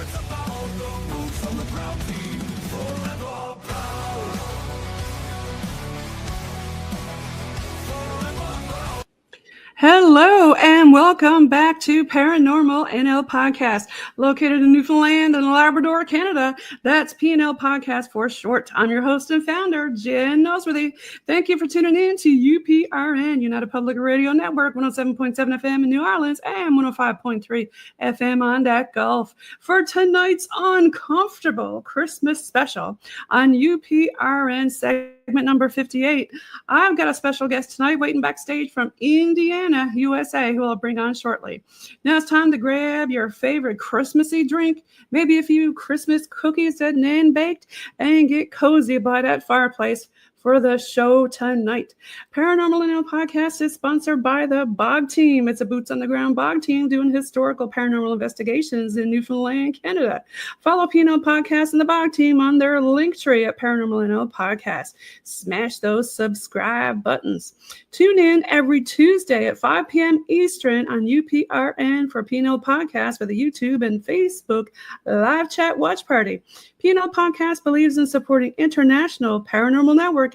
it's about the roots on the ground team, forever proud. Forever proud. Hello and welcome back to Paranormal NL Podcast, located in Newfoundland and Labrador, Canada. That's PNL Podcast for short. I'm your host and founder, Jen Noseworthy. Thank you for tuning in to UPRN, United Public Radio Network, 107.7 FM in New Orleans and 105.3 FM on that Gulf. For tonight's uncomfortable Christmas special on UPRN segment number 58, I've got a special guest tonight waiting backstage from Indiana, USA, who I'll bring on shortly. Now it's time to grab your favorite Christmassy drink, maybe a few Christmas cookies that Nan baked, and get cozy by that fireplace for the show tonight. Paranormal NL Podcast is sponsored by the Bog Team. It's a boots-on-the-ground Bog Team doing historical paranormal investigations in Newfoundland, Canada. Follow PNL Podcast and the Bog Team on their link tree at Paranormal NL Podcast. Smash those subscribe buttons. Tune in every Tuesday at 5 p.m. Eastern on UPRN for PNL Podcast for the YouTube and Facebook live chat watch party. PNL Podcast believes in supporting international paranormal networking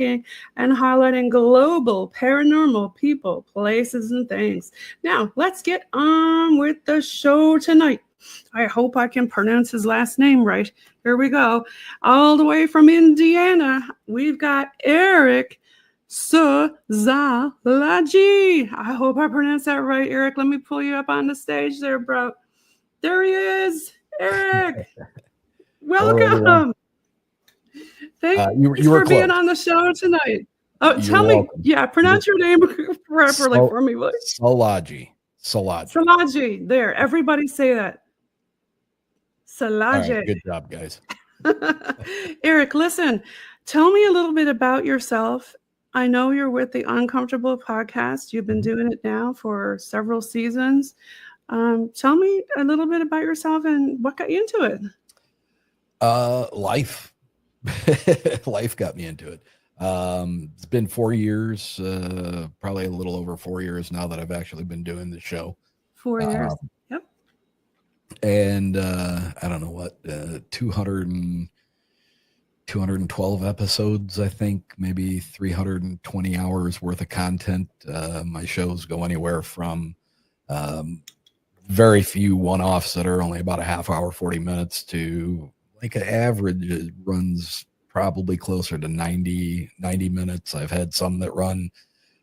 and highlighting global paranormal people, places, and things. Now, let's get on with the show tonight. I hope I can pronounce his last name right. Here we go. All the way from Indiana, we've got Erick Szilagyi. I hope I pronounced that right, Erick. Let me pull you up on the stage there, bro. There he is, Erick. Welcome. Thanks you were for being on the show tonight. Oh, tell me, pronounce your name properly for me, please. Szilagyi. Szilagyi. There, everybody say that. Szilagyi. Right, good job, guys. Erick, listen, tell me a little bit about yourself. I know you're with the Uncomfortable Podcast. You've been doing it now for several seasons. Tell me a little bit about yourself and what got you into it. Life. Life got me into it. It's been 4 years, probably a little over 4 years now that I've actually been doing the show. 4 years. Yep. And I don't know what, 212 episodes, I think, maybe 320 hours worth of content. My shows go anywhere from very few one-offs that are only about a half hour, 40 minutes to like an average, it runs probably closer to 90 minutes. I've had some that run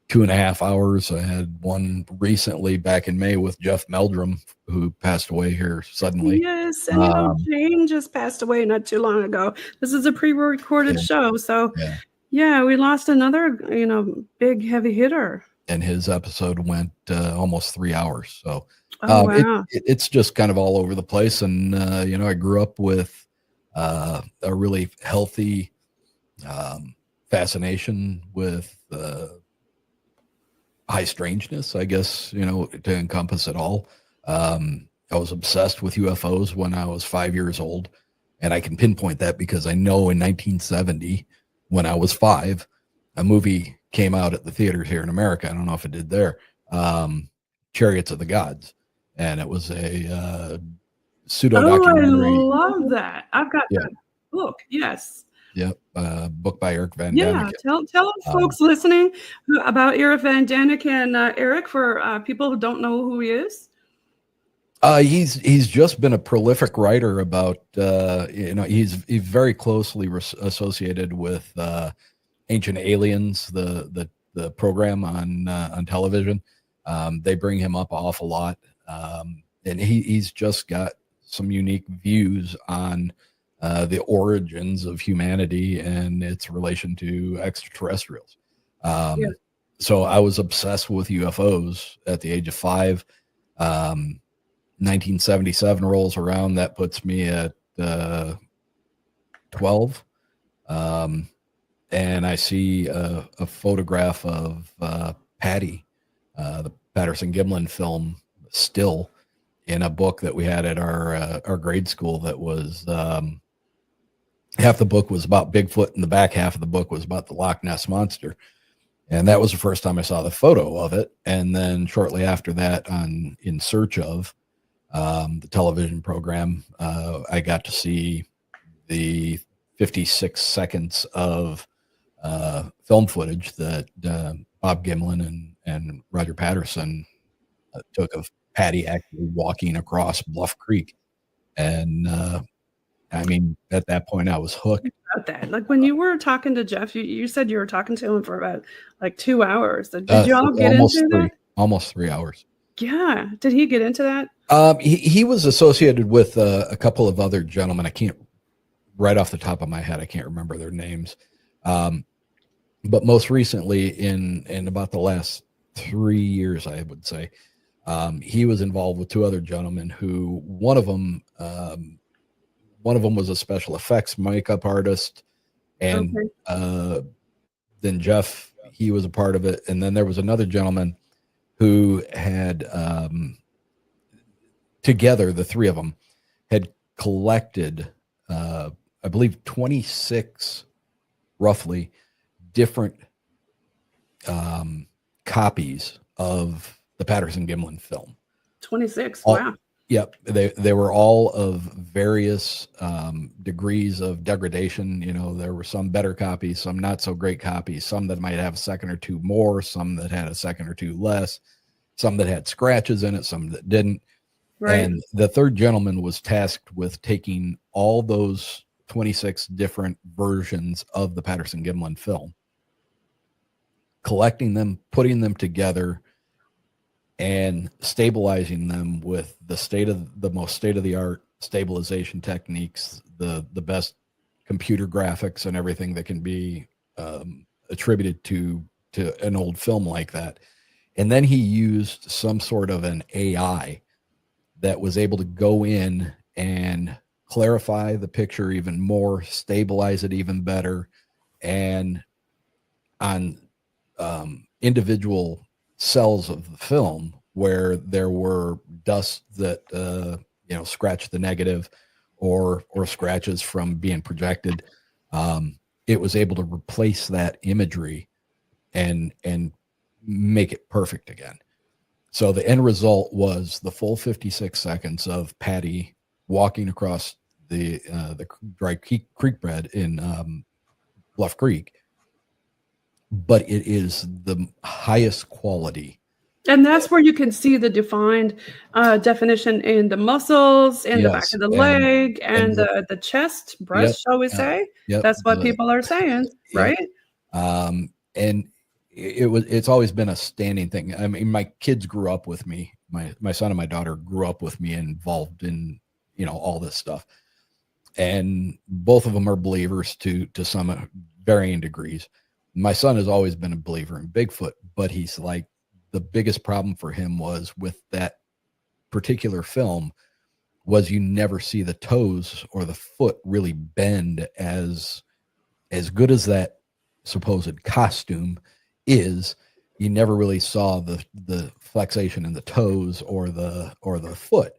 2.5 hours. I had one recently back in May with Jeff Meldrum, who passed away here suddenly. Yes, and Jane just passed away not too long ago. This is a pre-recorded show, so yeah, we lost another, big heavy hitter. And his episode went almost 3 hours. So wow. It's just kind of all over the place. And, I grew up with a really healthy fascination with high strangeness, I guess, to encompass it all. I was obsessed with UFOs when I was 5 years old. And I can pinpoint that because I know in 1970, when I was 5, a movie came out at the theaters here in America. I don't know if it did there. Chariots of the Gods. And it was a pseudo documentary. I love that. I've got that book. Yes. Yep. Book by Eric Van Daniken. Tell folks listening about Eric Van Daniken. Eric, for people who don't know who he is. He's just been a prolific writer about he's very closely associated with Ancient Aliens, the program on television. They bring him up an awful lot, and he's just got some unique views on the origins of humanity and its relation to extraterrestrials. So I was obsessed with UFOs at the age of 5. 1977 rolls around. That puts me at 12. And I see a photograph of Patty, the Patterson-Gimlin film, still in a book that we had at our grade school. That was half the book was about Bigfoot, and the back half of the book was about the Loch Ness Monster. And that was the first time I saw the photo of it. And then shortly after that, In Search Of, the television program. I got to see the 56 seconds of film footage that Bob Gimlin and Roger Patterson took of Patty actually walking across Bluff Creek. And I mean, at that point, I was hooked. About that, like when you were talking to Jeff, you said you were talking to him for about like 2 hours. Did you all get into that? Almost 3 hours. Yeah. Did he get into that? He was associated with a couple of other gentlemen. I can't, right off the top of my head, I can't remember their names. But most recently, in about the last 3 years, I would say, he was involved with two other gentlemen who one of them was a special effects makeup artist, and then Jeff, he was a part of it. And then there was another gentleman who had, together, the three of them had collected, I believe 26 roughly different copies of the Patterson Gimlin film. 26. Wow. Yep. They were all of various degrees of degradation. You know, there were some better copies, some not so great copies, some that might have a second or two more, some that had a second or two less, some that had scratches in it, some that didn't. Right. And the third gentleman was tasked with taking all those 26 different versions of the Patterson Gimlin film, collecting them, putting them together, and stabilizing them with the most state-of-the-art stabilization techniques, the best computer graphics and everything that can be attributed to an old film like that. And then he used some sort of an AI that was able to go in and clarify the picture even more, stabilize it even better, and on individual cells of the film where there were dust that scratched the negative or scratches from being projected, it was able to replace that imagery and make it perfect again. So the end result was the full 56 seconds of Patty walking across the dry creek bed in Bluff Creek, but it is the highest quality. And that's where you can see the defined definition in the muscles, in the back of the leg, and the chest, breast, shall we say? That's what people are saying, right? And it's always been a standing thing. I mean, my kids grew up with me. My son and my daughter grew up with me, involved in all this stuff, and both of them are believers to some varying degrees. My son has always been a believer in Bigfoot, but he's like, the biggest problem for him was with that particular film was you never see the toes or the foot really bend as good as that supposed costume is. You never really saw the flexation in the toes or the foot.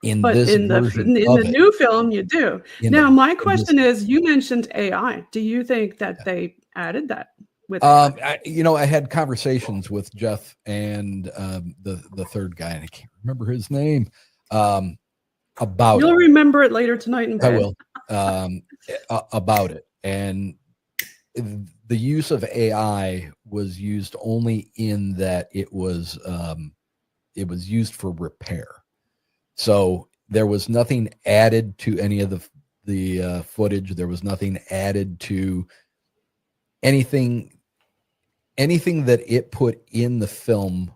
In the new film, you do. Now, my question is, you mentioned AI. Do you think that they added that with I had conversations with Jeff and the third guy, and I can't remember his name, about You'll remember it later tonight in bed. I will. About it. And the use of AI was used only in that it was used for repair. So there was nothing added to any of the footage. There was nothing added to anything that it put in the film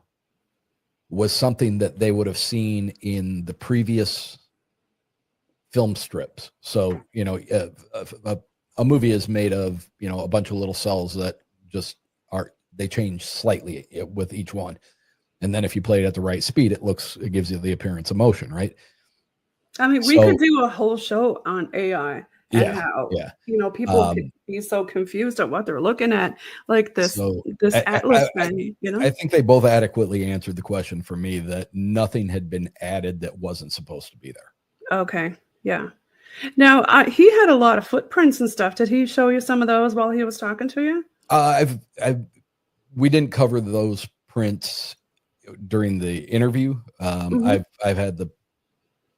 was something that they would have seen in the previous film strips. So, a movie is made of, a bunch of little cells that just they change slightly with each one. And then if you play it at the right speed, it gives you the appearance of motion, right? I mean, we could do a whole show on AI and how, people could be so confused at what they're looking at, like this Atlas thing, I think they both adequately answered the question for me that nothing had been added that wasn't supposed to be there. Okay. Yeah. Now, he had a lot of footprints and stuff. Did he show you some of those while he was talking to you? We didn't cover those prints during the interview. I've had the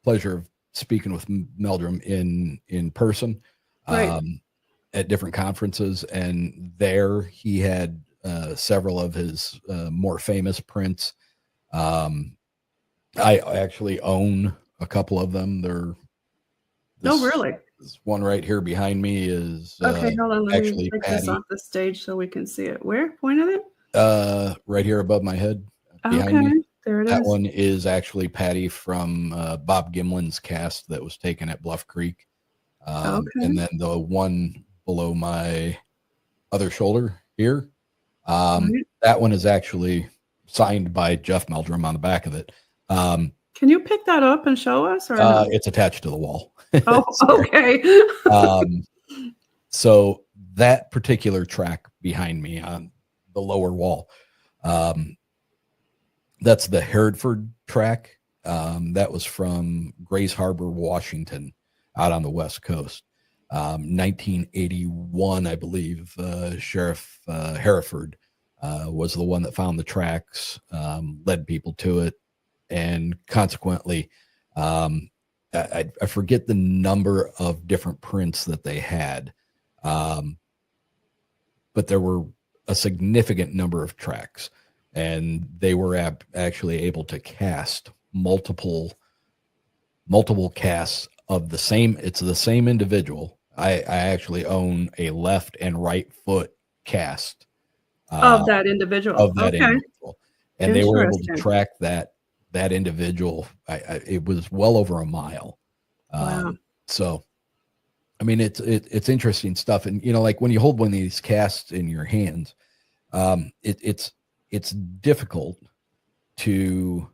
pleasure of speaking with Meldrum in person, Right. at different conferences, and there he had several of his more famous prints. I actually own a couple of them. Really? This one right here behind me is Okay, hold on. Let me actually take this Patty. off the stage so we can see it. Where? Point at it? Right here above my head behind Okay, me. there it That is. one is actually Patty from Bob Gimlin's cast that was taken at Bluff Creek. Okay. And then the one below my other shoulder here, Right. that one is actually signed by Jeff Meldrum on the back of it. Can you pick that up and show us? Or no? It's attached to the wall. Oh, okay. So that particular track behind me on the lower wall, that's the Hereford track. That was from Grays Harbor, Washington, out on the West Coast. 1981, I believe. Sheriff Hereford was the one that found the tracks, led people to it, and consequently, I forget the number of different prints that they had, but there were a significant number of tracks, and they were actually able to cast multiple casts of the same. It's the same individual. I actually own a left and right foot cast Of that individual. of that Okay. individual, and they were able to Interesting. track that individual. It was well over a mile. Wow. So, I mean, it's interesting stuff. And, like when you hold one of these casts in your hands, it's difficult to,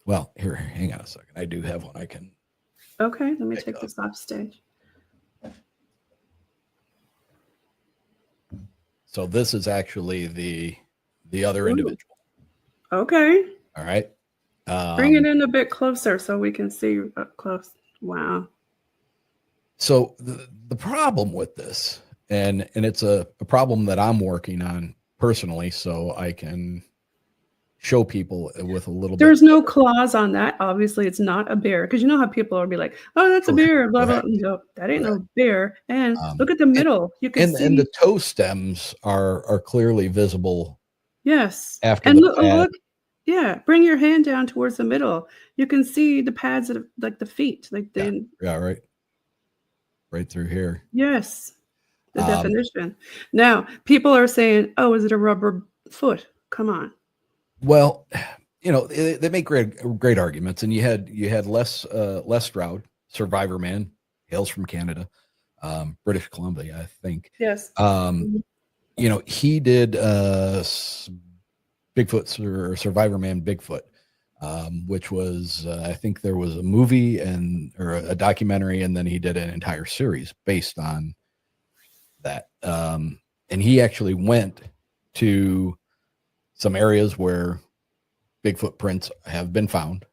well, here, hang on a second. I do have one I can. Okay, let me Pick take up. this off stage. So this is actually the other individual. Okay. All right. Bring it in a bit closer so we can see up close. Wow. So the problem with this, and it's a problem that I'm working on personally, so I can show people with a little There's bit. no claws on that. Obviously, it's not a bear. Because you know how people will be like, oh, that's a bear. Blah, blah. No, that ain't no bear. And look at the middle. You can see. And the toe stems are clearly visible. Yes. After And the look, pad. yeah, bring your hand down towards the middle. You can see the pads that like the feet. Like the Yeah, right through here. Yes. The definition. Now, people are saying, oh, is it a rubber foot? Come on. Well, they make great arguments, and you had Les Stroud, Survivor Man, hails from Canada, British Columbia, I think. Yes. He did Bigfoot or Survivor Man Bigfoot, which was I think there was a movie or a documentary, and then he did an entire series based on that. And he actually went to some areas where Bigfoot prints have been found,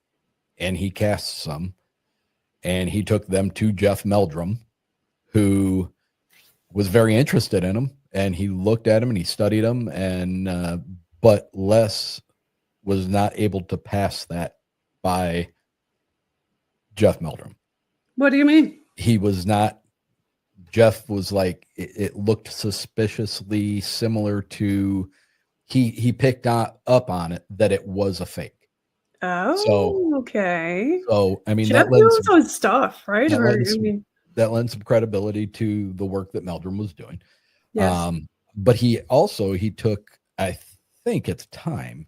and he cast some, and he took them to Jeff Meldrum, who was very interested in them, and he looked at them and he studied them, and but Les was not able to pass that by Jeff Meldrum. What do you mean? He was not. Jeff was like, it looked suspiciously similar to. He picked up on it that it was a fake. Oh, okay. So I mean, Jeff knows his stuff, right? That lends some credibility to the work that Meldrum was doing. Yes. But he took, I think at the time,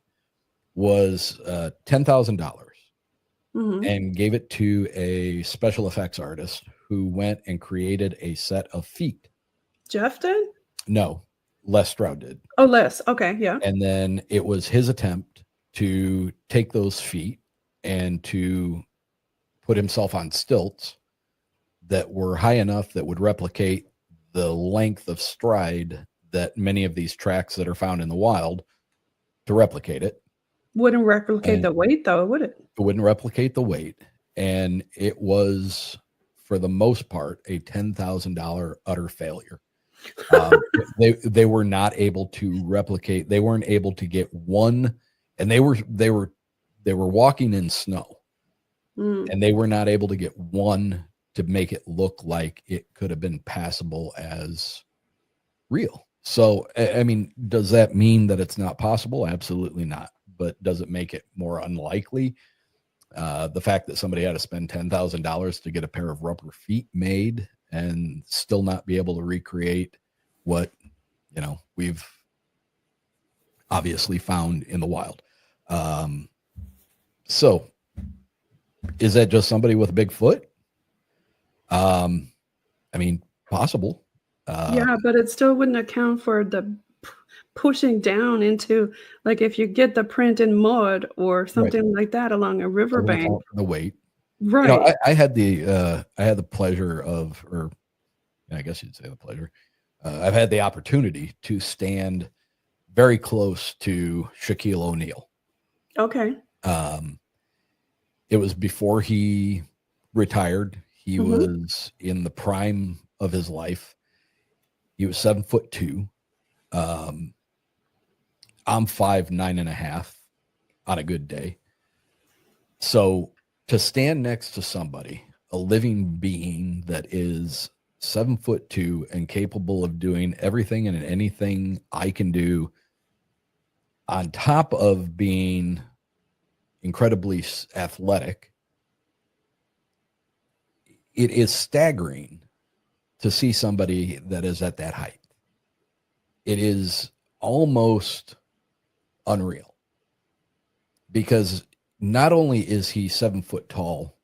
was $10,000 and gave it to a special effects artist who went and created a set of feet. Jeff did? No, Les Stroud did. Oh, Les. Okay, yeah. And then it was his attempt to take those feet and to put himself on stilts that were high enough that would replicate the length of stride that many of these tracks that are found in the wild, to replicate it. Wouldn't replicate the weight, though, would it? It wouldn't replicate the weight. And it was, for the most part, a $10,000 utter failure. They were not able to replicate. They weren't able to get one, and they were walking in snow. and they were not able to get one to make it look like it could have been passable as real. So, I mean, does that mean that it's not possible? Absolutely not. But does it make it more unlikely? The fact that somebody had to spend $10,000 to get a pair of rubber feet made and still not be able to recreate what, you know, we've obviously found in the wild. So is that just somebody with a big foot? I mean, possible. Yeah, but it still wouldn't account for the pushing down into, like, if you get the print in mud or something like that along a riverbank. The weight. Right. You know, I had the pleasure of, or I guess you'd say the pleasure. I've had the opportunity to stand very close to Shaquille O'Neal. Okay. It was before he retired. He was in the prime of his life. He was 7'2". I'm 5'9.5" on a good day. So to stand next to somebody, a living being that is 7'2" and capable of doing everything and anything I can do, on top of being incredibly athletic, it is staggering to see somebody that is at that height. It is almost unreal, because not only is he 7 foot tall,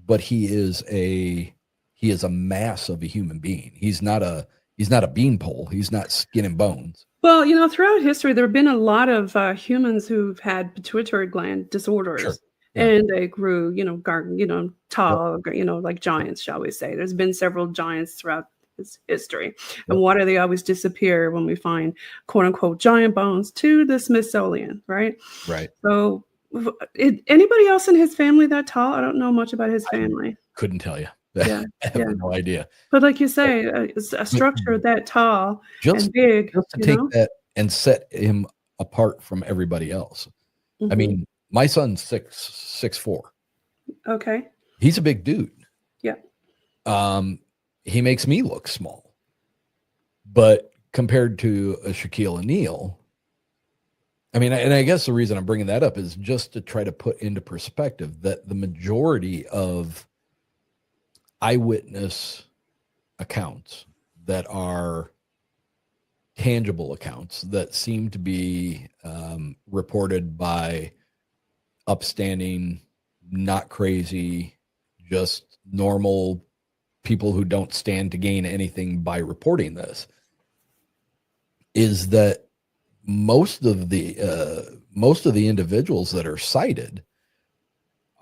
but he is a mass of a human being. He's not a beanpole. He's not skin and bones. Well, you know, throughout history, there have been a lot of humans who've had pituitary gland disorders. Sure. Yeah. And they grew, tall, like giants, shall we say. There's been several giants throughout history. Yep. And why do they always disappear when we find quote unquote giant bones to the Smithsonian, right? Right. So anybody else in his family that tall? I don't know much about his family. Couldn't tell you. Yeah. I have no idea. But like you say, a structure that tall and big. Just to take that and set him apart from everybody else. I mean, my son's 6'4". Okay. He's a big dude. Yeah. He makes me look small. But compared to a Shaquille O'Neal, I mean, and I guess the reason I'm bringing that up is just to try to put into perspective that the majority of eyewitness accounts that are tangible accounts that seem to be reported by upstanding, not crazy, just normal people who don't stand to gain anything by reporting this, is that most of the individuals that are cited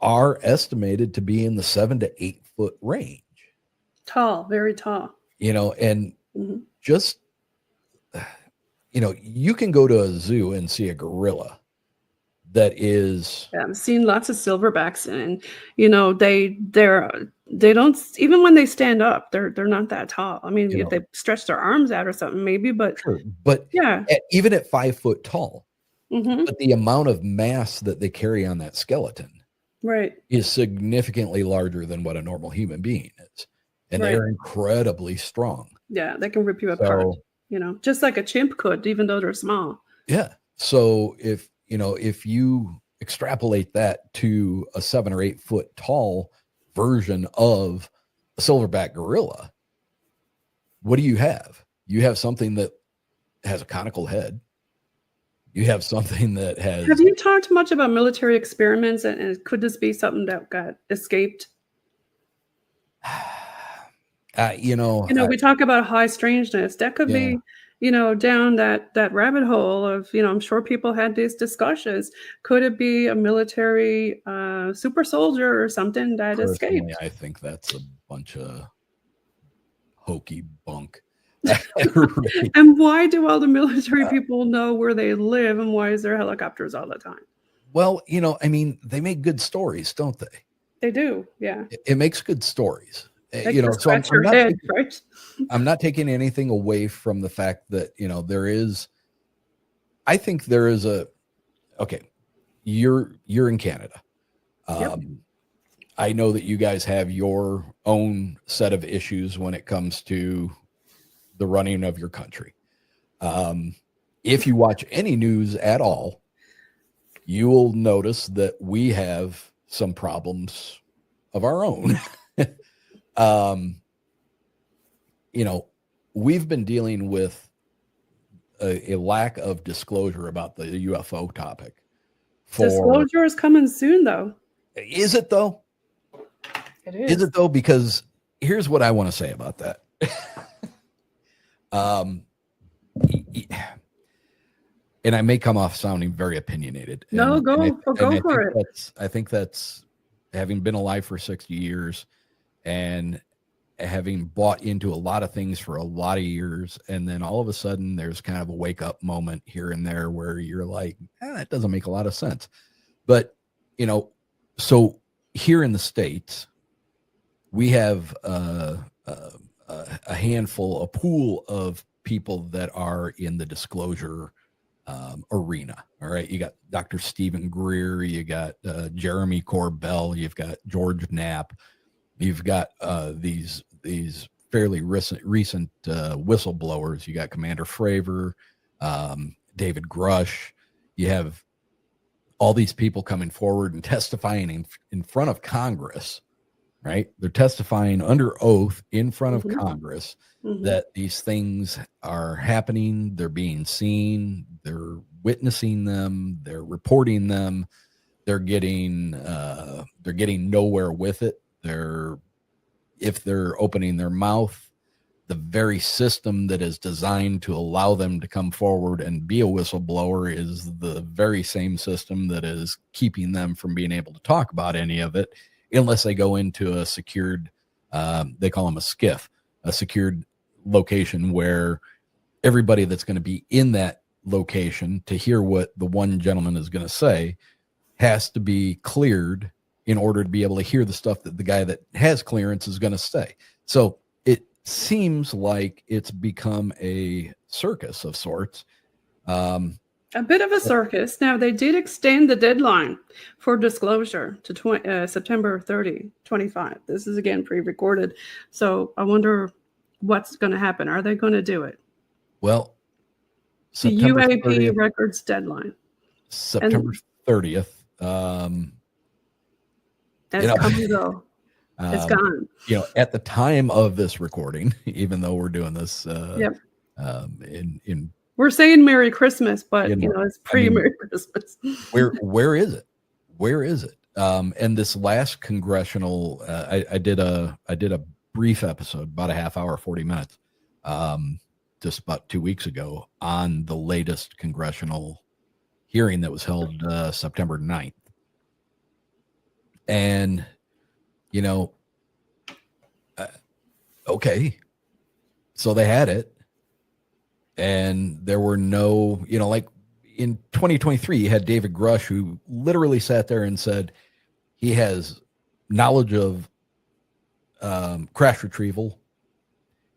are estimated to be in the 7 to 8 foot range. Tall, very tall. And just, you can go to a zoo and see a gorilla that is. Yeah, I've seen lots of silverbacks, and they don't, even when they stand up, they're not that tall. I mean, if they stretch their arms out or something, maybe, but sure. But yeah, even at 5 foot tall, but the amount of mass that they carry on that skeleton, right, is significantly larger than what a normal human being is, and they're incredibly strong. Yeah, they can rip you apart. Just like a chimp could, even though they're small. Yeah. So if you extrapolate that to a 7 or 8 foot tall version of a silverback gorilla, what do you have? You have something that has a conical head. You have something that has. Have you talked much about military experiments, and could this be something that got escaped? We talk about high strangeness. That could be, down that rabbit hole of, I'm sure people had these discussions. Could it be a military super soldier or something that escaped? I think that's a bunch of hokey bunk. And why do all the military people know where they live, and why is there helicopters all the time? Well, they make good stories, don't they? They do, yeah. It makes good stories. So I'm not taking anything away from the fact that, I think there is you're in Canada. Yep. I know that you guys have your own set of issues when it comes to the running of your country. If you watch any news at all, you will notice that we have some problems of our own. We've been dealing with a lack of disclosure about the UFO topic. Disclosure is coming soon, though. Is it though? It is. Is it though? Because here's what I want to say about that. And I may come off sounding very opinionated. No, go for it. I think that's having been alive for 60 years and having bought into a lot of things for a lot of years. And then all of a sudden there's kind of a wake up moment here and there where you're like, that doesn't make a lot of sense. But, so here in the States, we have a handful, a pool of people that are in the disclosure arena. All right. You got Dr. Stephen Greer, you got Jeremy Corbell, you've got George Knapp, you've got these fairly recent whistleblowers. You got Commander Fravor, David Grush. You have all these people coming forward and testifying in front of Congress, right? They're testifying under oath in front of Congress that these things are happening. They're being seen. They're witnessing them. They're reporting them. They're getting nowhere with it. If they're opening their mouth, the very system that is designed to allow them to come forward and be a whistleblower is the very same system that is keeping them from being able to talk about any of it unless they go into a secured, they call them a SCIF, a secured location where everybody that's going to be in that location to hear what the one gentleman is going to say has to be cleared in order to be able to hear the stuff that the guy that has clearance is going to say. So it seems like it's become a circus of sorts. A bit of a circus. Now, they did extend the deadline for disclosure to September 30, 25. This is, again, pre-recorded. So I wonder what's going to happen. Are they going to do it? Well, the UAP 30th, records deadline. September 30th. That's come and go. It's gone. At the time of this recording, even though we're doing this in we're saying Merry Christmas, but it's pre-Merry Christmas. Where is it? Where is it? And this last congressional, I did a brief episode, about a half hour, 40 minutes, just about 2 weeks ago on the latest congressional hearing that was held September 9th. And, okay, so they had it. And there were no, like in 2023, you had David Grush, who literally sat there and said he has knowledge of crash retrieval.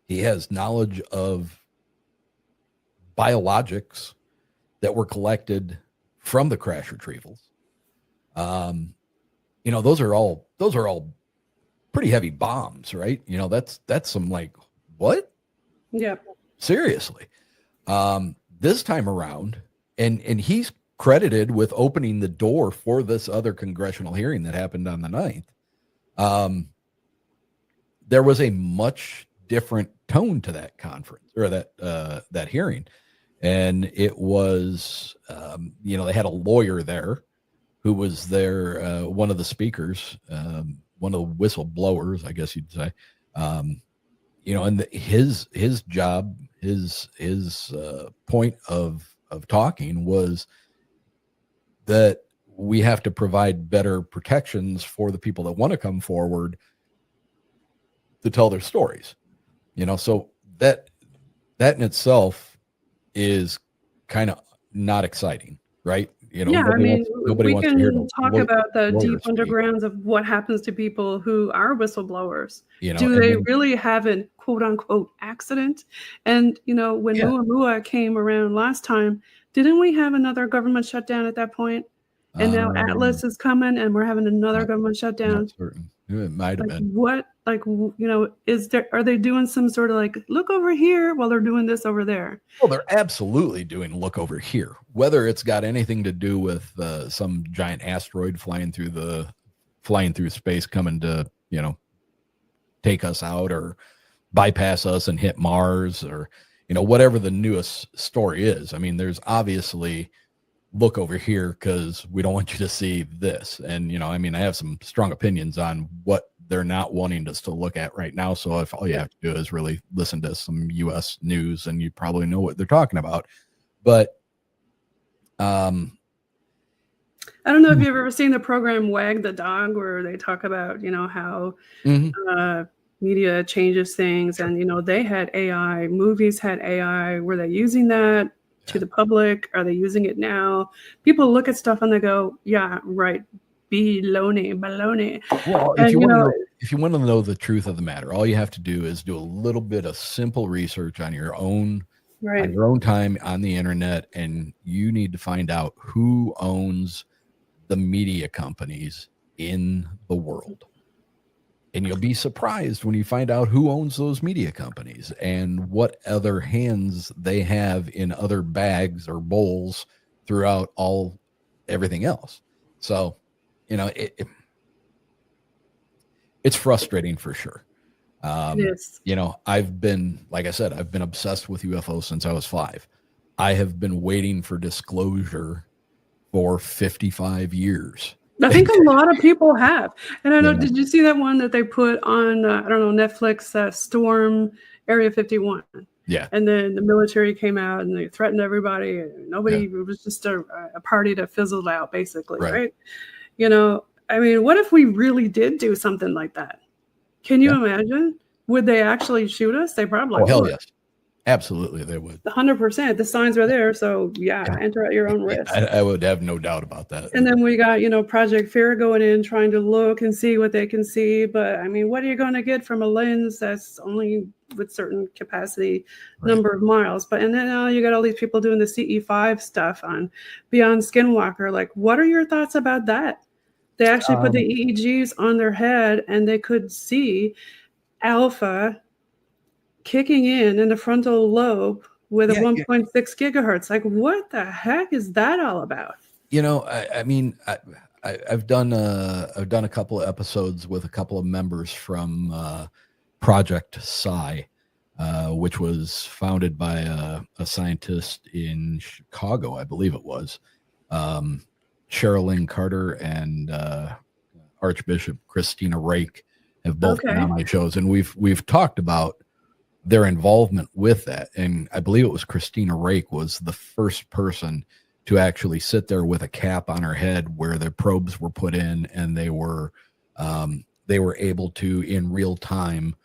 He has knowledge of biologics that were collected from the crash retrievals. Those are all pretty heavy bombs, right? That's some like, what? Yeah. Seriously. This time around, and he's credited with opening the door for this other congressional hearing that happened on the 9th. There was a much different tone to that conference or that hearing. And it was, they had a lawyer there who was there, one of the speakers, one of the whistleblowers, I guess you'd say, and his job, his point of talking was that we have to provide better protections for the people that want to come forward to tell their stories. So that in itself is kind of not exciting, right? Nobody we wants to hear talk about the deep undergrounds of what happens to people who are whistleblowers. Do they really have an quote unquote accident? And when Muamua came around last time, didn't we have another government shutdown at that point? And now Atlas is coming, and we're having another government shutdown. Not certain. It might have been. What, are they doing some sort of look over here while they're doing this over there? Well, they're absolutely doing look over here. Whether it's got anything to do with some giant asteroid flying through space, coming to take us out or bypass us and hit Mars, or whatever the newest story is. I mean, there's obviously look over here because we don't want you to see this. And, I have some strong opinions on what they're not wanting us to look at right now. So if all you have to do is really listen to some U.S. news, and you probably know what they're talking about. But I don't know if you've ever seen the program Wag the Dog, where they talk about, how media changes things. And, they had AI, movies had AI. Were they using that to the public? Are they using it now? People look at stuff and they go, yeah, right. Baloney. Well, if you want to know the truth of the matter, all you have to do is do a little bit of simple research on your own, on your own time on the internet, and you need to find out who owns the media companies in the world. And you'll be surprised when you find out who owns those media companies and what other hands they have in other bags or bowls throughout everything else. So, it's frustrating for sure. Yes. I've been obsessed with UFOs since I was 5. I have been waiting for disclosure for 55 years. I think a lot of people have. And I know, did you see that one that they put on, Netflix, Storm Area 51? Yeah. And then the military came out and they threatened everybody. Nobody, it was just a party that fizzled out, basically, right? What if we really did do something like that? Can you imagine? Would they actually shoot us? They probably would. Hell yes. Absolutely, they would. 100%. The signs are there. So, enter at your own risk. I would have no doubt about that. And then we got, Project Fear going in, trying to look and see what they can see. But, what are you going to get from a lens that's only with certain capacity number of miles? And then you got all these people doing the CE5 stuff on Beyond Skinwalker. What are your thoughts about that? They actually put the EEGs on their head, and they could see alpha kicking in the frontal lobe with a 1.6 gigahertz. What the heck is that all about? I've done a couple of episodes with a couple of members from Project Psi, which was founded by a scientist in Chicago, I believe it was. Sherilyn Carter and Archbishop Christina Rake have both been on my shows, and we've talked about their involvement with that. And I believe it was Christina Rake was the first person to actually sit there with a cap on her head where the probes were put in, and they were able to in real time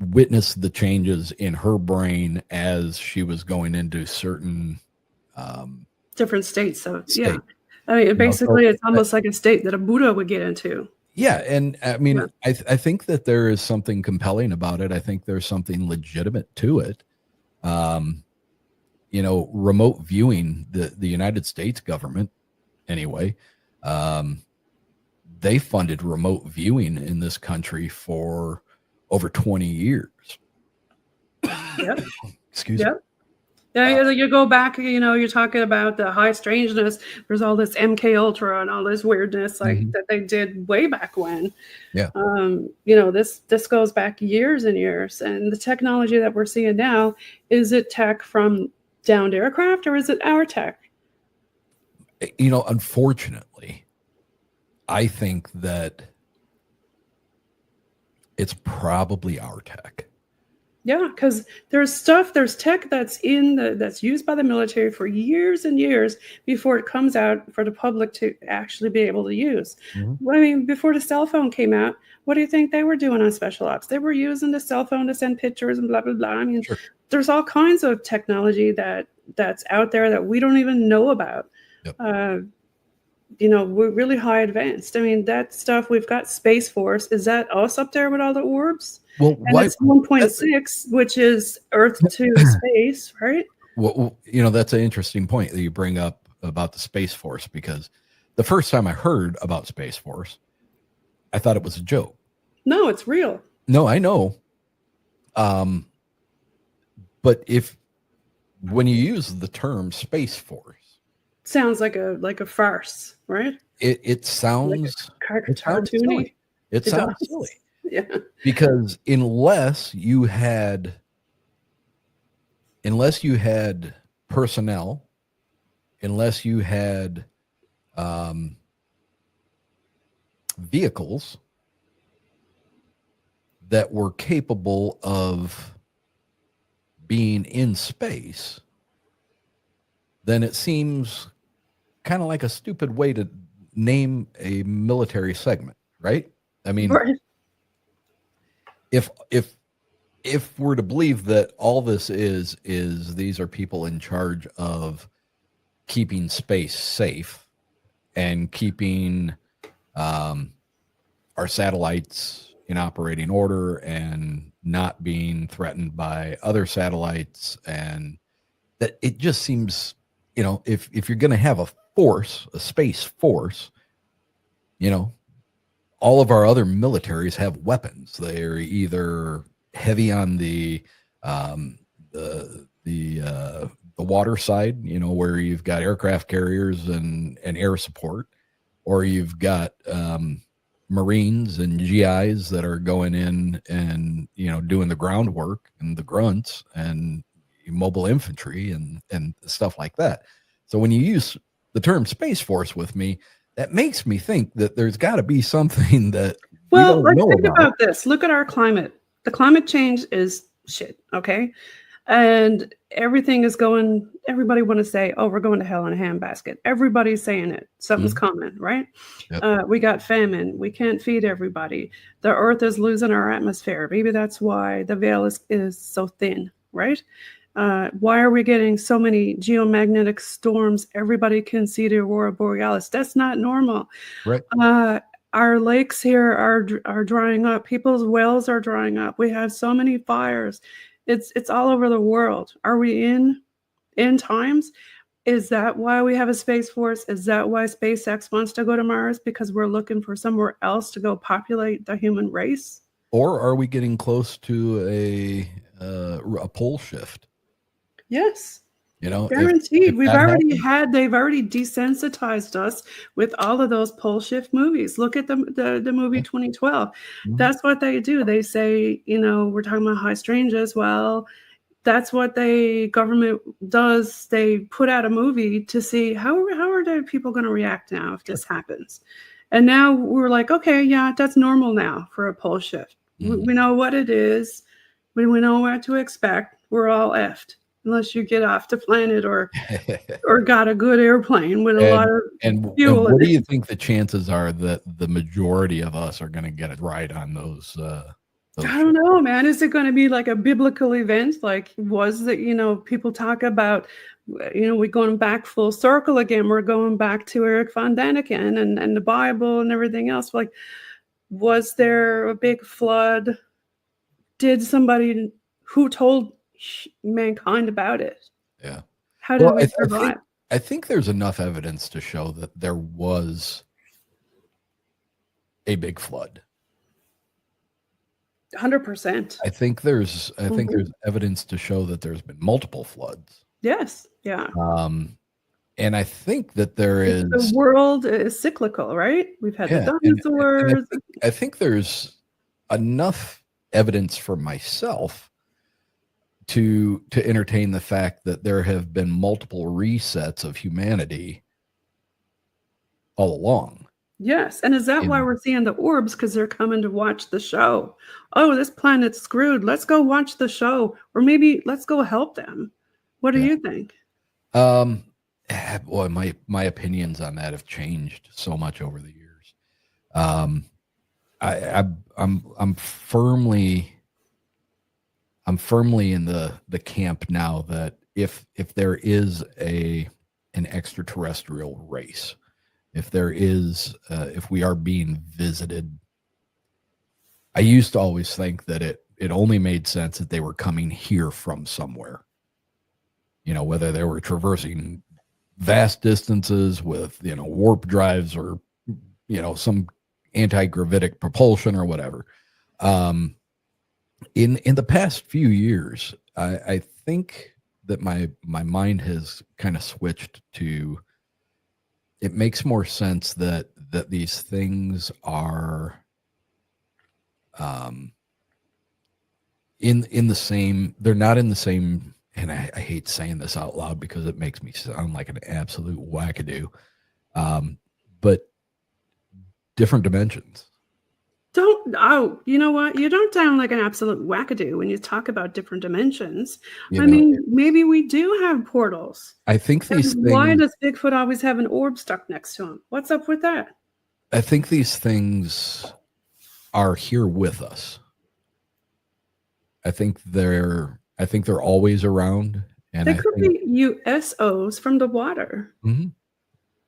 witness the changes in her brain as she was going into certain different states. So basically it's almost like a state that a Buddha would get into. Yeah. And I think that there is something compelling about it. I think there's something legitimate to it. Remote viewing, the United States government, anyway, they funded remote viewing in this country for over 20 years. Yep. Excuse me. Yeah, you go back, you're talking about the high strangeness. There's all this MK Ultra and all this weirdness that they did way back when. Yeah. This goes back years and years. And the technology that we're seeing now, is it tech from downed aircraft, or is it our tech? Unfortunately, I think that it's probably our tech. Yeah, because there's tech that's that's used by the military for years and years before it comes out for the public to actually be able to use. Mm-hmm. Before the cell phone came out, what do you think they were doing on special ops? They were using the cell phone to send pictures and blah, blah, blah. Sure. There's all kinds of technology that's out there that we don't even know about. Yep. We're really high advanced. That stuff, we've got Space Force. Is that us up there with all the orbs? Well, and it's 1.6, which is Earth to space, right? Well, that's an interesting point that you bring up. about the Space Force, because the first time I heard about Space Force, I thought it was a joke. No, it's real. No, I know. But when you use the term Space Force, Sounds like a farce, right? it sounds Cartoony. It sounds does. silly. Yeah. Because unless you had personnel, unless you had vehicles that were capable of being in space, then it seems kind of like a stupid way to name a military segment, right? I mean, Right. if we're to believe that all this is these are people in charge of keeping space safe and keeping our satellites in operating order and not being threatened by other satellites, and that it just seems, if you're going to have a space force, all of our other militaries have weapons. They're either heavy on the water side, where you've got aircraft carriers and air support, or you've got Marines and GIs that are going in and doing the groundwork and the grunts and mobile infantry and stuff like that. So when you use the term Space Force with me, that makes me think that there's got to be something that Well, we don't let's know think about. about this. Look at our climate. The climate change is shit, okay? And everything is going, everybody want to say, oh, we're going to hell in a handbasket. Everybody's saying it. Something's coming, right? Yep. We got famine. We can't feed everybody. The earth is losing our atmosphere. Maybe that's why the veil is so thin, right? Why are we getting so many geomagnetic storms? Everybody can see the aurora borealis. That's not normal. Right. Our lakes here are drying up. People's wells are drying up. We have so many fires. It's all over the world. Are we in times? Is that why we have a space force? Is that why SpaceX wants to go to Mars? Because we're looking for somewhere else to go populate the human race? Or are we getting close to a pole shift? Yes. if Guaranteed. They've that already desensitized us with all of those pole shift movies. Look at the movie 2012. Mhm. That's what they do. They say, we're talking about high strangers. Well, that's what government does. They put out a movie to see how are the people going to react now if this happens. And now we're like, okay, yeah, that's normal now for a pole shift. Mhm. We know what it is. We know what to expect. We're all effed. Unless you get off the planet or got a good airplane with a lot of fuel. What do you think the chances are that the majority of us are going to get it right on those? I don't know, man. Is it going to be like a biblical event? Like was that, people talk about, we're going back full circle again. We're going back to Eric von Daniken and the Bible and everything else. Like, was there a big flood? Did somebody who told mankind about it? Yeah. How did we survive? I think there's enough evidence to show that there was a big flood. 100%. I think there's evidence to show that there's been multiple floods. Yes. Yeah. And I think that the world is cyclical, right? We've had the dinosaurs. And I think there's enough evidence for myself to entertain the fact that there have been multiple resets of humanity all along. Yes. And is that why we're seeing the orbs? Because they're coming to watch the show. Oh, this planet's screwed. Let's go watch the show. Or maybe let's go help them. What do you think? Boy, my opinions on that have changed so much over the years. I'm firmly in the camp now that if there is an extraterrestrial race, if we are being visited, I used to always think that it only made sense that they were coming here from somewhere, whether they were traversing vast distances with, warp drives or, some anti-gravitic propulsion or whatever. In the past few years, I think that my mind has kind of switched to, it makes more sense that these things are in the same, they're not in the same, and I hate saying this out loud because it makes me sound like an absolute wackadoo, but different dimensions. You know what? You don't sound like an absolute wackadoo when you talk about different dimensions. Maybe we do have portals. I think these things. Why does Bigfoot always have an orb stuck next to him? What's up with that? I think these things are here with us. I think they're always around, and they could be USOs from the water. Mm-hmm.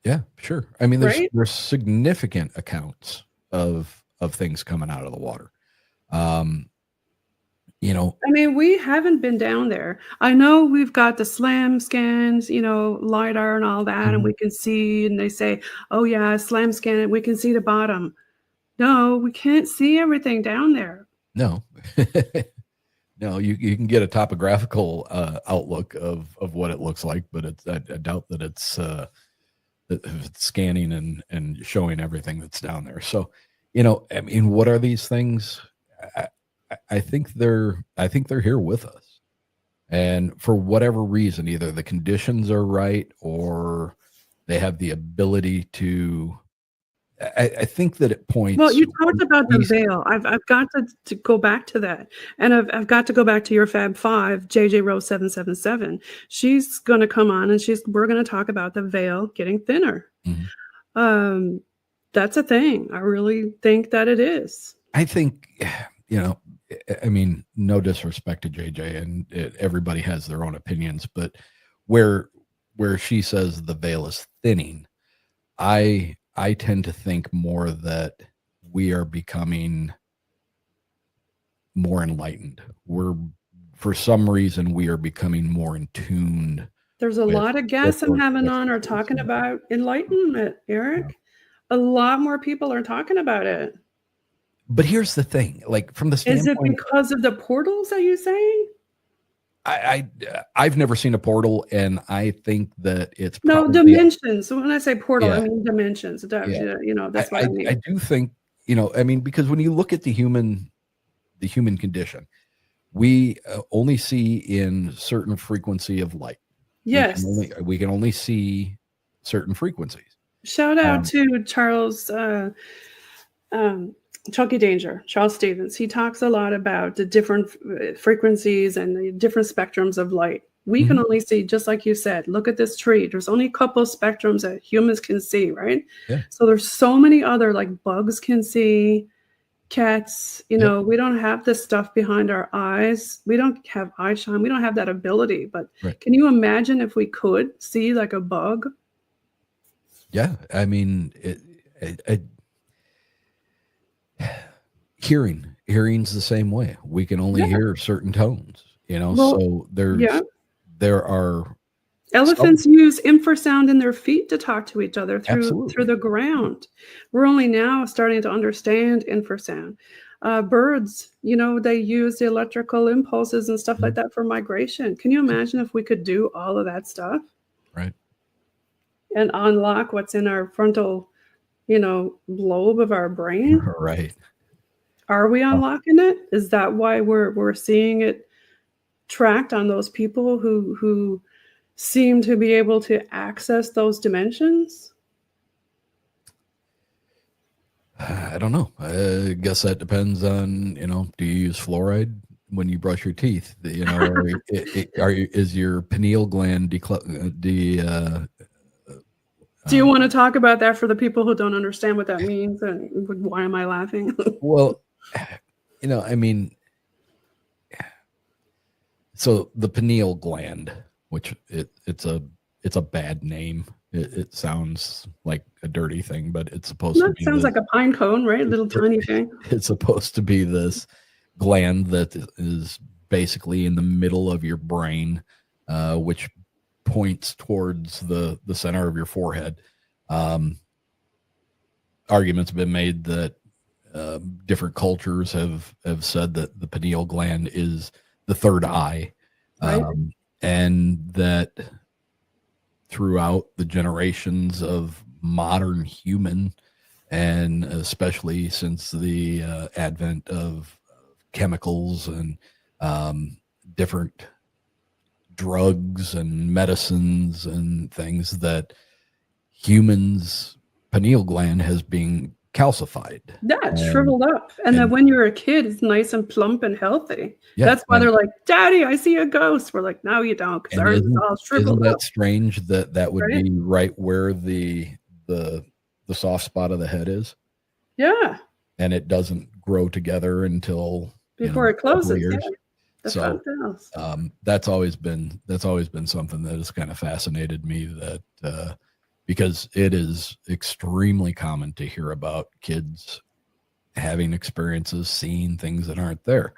Yeah, sure. I mean, there's significant accounts of things coming out of the water. We haven't been down there. I know we've got the SLAM scans, LiDAR and all that, mm-hmm. and we can see, and they say, oh yeah, SLAM scan it, we can see the bottom. No, we can't see everything down there. No. No, you can get a topographical outlook of what it looks like, but I doubt that it's scanning and showing everything that's down there. So, what are these things? I think they're here with us, and for whatever reason, either the conditions are right or they have the ability to. I think that it points. Well, you talked about the veil. I've got to go back to that, and I've got to go back to your Fab-5, JJRose777. She's going to come on, and we're going to talk about the veil getting thinner. Mm-hmm. That's a thing. I really think that it is. I think, no disrespect to JJ, and everybody has their own opinions, but where she says the veil is thinning, I tend to think more that we are becoming more enlightened. For some reason, we are becoming more in tune. There's a lot of guests I'm having on are talking about enlightenment, Eric. Yeah. A lot more people are talking about it. But here's the thing, like from the standpoint, is it because of the portals? Are you saying? I've never seen a portal, and I think that it's dimensions. So when I say portal, I mean dimensions. That's what I mean. I do think, because when you look at the human condition, we only see in certain frequency of light. Yes, we can only see certain frequencies. Shout out to Charles Chucky Danger, Charles Stevens. He talks a lot about the different frequencies and the different spectrums of light. We can only see, just like you said, look at this tree. There's only a couple of spectrums that humans can see, right? Yeah. So there's so many other, like bugs can see, cats, we don't have this stuff behind our eyes. We don't have eye shine. We don't have that ability. But Can you imagine if we could see like a bug? Yeah. I mean, hearing's the same way. We can only hear certain tones, so there are elephants use infrasound in their feet to talk to each other through the ground. We're only now starting to understand infrasound. Birds, they use the electrical impulses and stuff like that for migration. Can you imagine if we could do all of that stuff? Right. And unlock what's in our frontal lobe of our brain. Right. Are we unlocking it? Is that why we're seeing it tracked on those people who seem to be able to access those dimensions? I don't know. I guess that depends on, do you use fluoride when you brush your teeth? Is your pineal gland do you want to talk about that for the people who don't understand what that means and why am I laughing? Well, so the pineal gland, which it's a bad name. It sounds like a dirty thing, but it's supposed to be. Sounds like a pine cone, right? Little tiny thing. It's supposed to be this gland that is basically in the middle of your brain, which points towards the center of your forehead. Arguments have been made that different cultures have said that the pineal gland is the third eye, Right. and that throughout the generations of modern human, and especially since the advent of chemicals and different drugs and medicines and things, that humans' pineal gland has been calcified. Yeah, it's shriveled up. And then when you're a kid, it's nice and plump and healthy. Yeah, That's why they're like, Daddy, I see a ghost. We're like, no, you don't, because ours is all shriveled isn't that up. strange that would Right? be right where the soft spot of the head is, Yeah, and it doesn't grow together until before it a couple of closes. years. Yeah, the So, front house. that's always been something that has kind of fascinated me, that because it is extremely common to hear about kids having experiences, seeing things that aren't there.